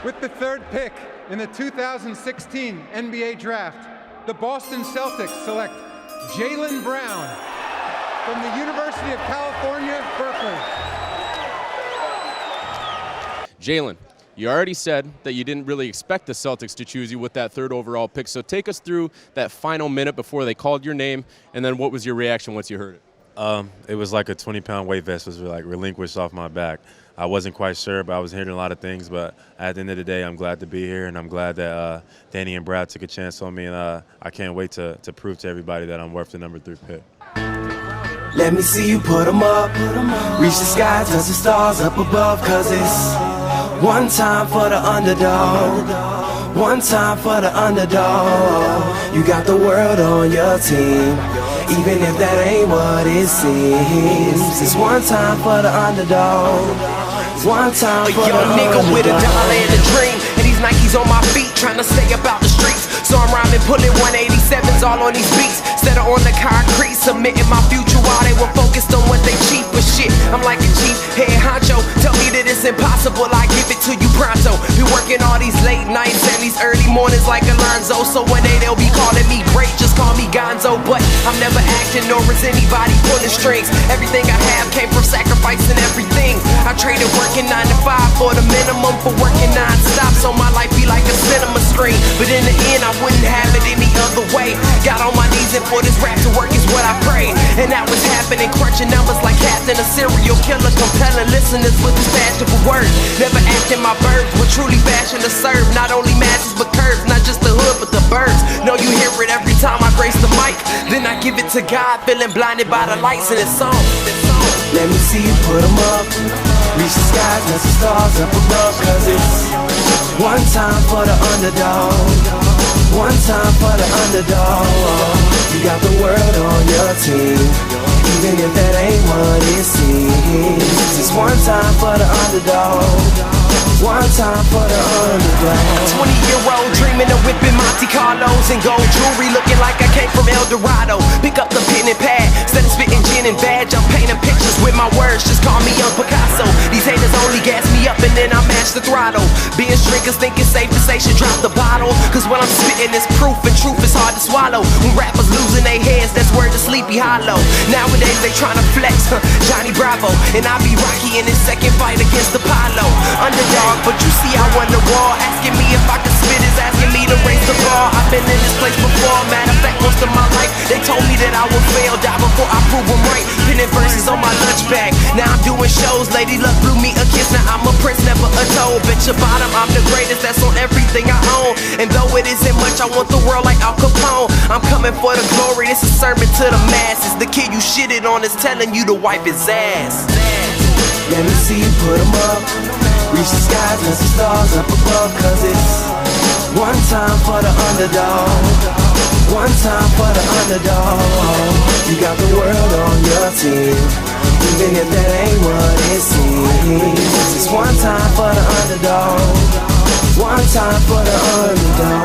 With the third pick in the 2016 NBA Draft, the Boston Celtics select Jaylen Brown from the University of California, Berkeley. Jaylen, you already said that you didn't really expect the Celtics to choose you with that third overall pick, so take us through that final minute before they called your name, and then what was your reaction once you heard it? It was like a 20-pound weight vest was like relinquished off my back. I wasn't quite sure, but I was hearing a lot of things. But at the end of the day, I'm glad to be here, and I'm glad that Danny and Brad took a chance on me, and I can't wait to prove to everybody that I'm worth the number 3 pick. Let me see you put 'em up. Reach the sky, touch the stars up above, 'cause it's one time for the underdog. One time for the underdog. You got the world on your team, even if that ain't what it seems. It's one time for the underdog. One time for the young nigga with a dollar and a dream, and these Nikes on my feet, trying to stay about the streets. So I'm rhyming, pulling 187s all on these beats. Instead of on the concrete, submitting my future while they were focused on what they cheap. But shit, I'm like a chief head honcho. Tell me that it's impossible, I give it to you pronto. Been working all these late nights and these early mornings like Alonzo. So one day they'll be calling me great, just call me Gonzo. But I'm never acting, nor is anybody pulling strings. Everything I have came from sacrificing everything. I traded working 9 to 5 for the minimum for working non-stop, so my life be like a cinema screen. But in the end, I wouldn't have it any other way. Got on my knees and for this rap to work is what I prayed. And that was happening, crunching numbers like Captain, a serial killer, compelling listeners with his passion for words. Never acting my birds, but truly passion to serve. Not only masses but curves, not just the hood but the birds. Know you hear it every time I grace the mic. Then I give it to God, feeling blinded by the lights in this song. Let me see you put 'em up. Reach the skies, touch the stars up above, 'cause it's one time for the underdog. One time for the underdog. You got the world on your team, even if that ain't what it seems. It's one time for the underdog. One time for the underdog. 20-year-old dreaming of whipping Monte Carlos and gold jewelry, looking like I came from El Dorado. Pick up the pen and pad, instead of spitting gin and vag, I'm painting pictures with my words, just call me Young Picasso. These haters only gas me up and then I match the throttle. Being drinkers think it's safe to say should drop the bottle, 'cause when I'm spitting it's proof, and truth is hard to swallow. When rappers losing their heads, that's word to Sleepy Hollow. Nowadays they tryna flex, Johnny Bravo, and I be Rocky in his second fight against Apollo. Underdog, but you see I won the war. Asking me if I can spit is asking me to raise the bar. I've been in this place before, matter of fact most of my life. They told me that I would fail, die before I prove them right. Pinning verses on my lunch bag, now I'm doing shows. Lady Luck blew me a kiss, now I'm a prince, never a toad. Bet your bottom, I'm the greatest, that's on everything I own. And though it isn't much, I want the world like Al Capone. I'm coming for the glory, this is a sermon to the masses. The kid you shitted on is telling you to wipe his ass. Let me see you put 'em up. Reach the skies, touch the stars up above, 'cause it's one time for the underdog. One time for the underdog. You got the world on your team, even if that ain't what it seems. It's one time for the underdog. One time for the underdog.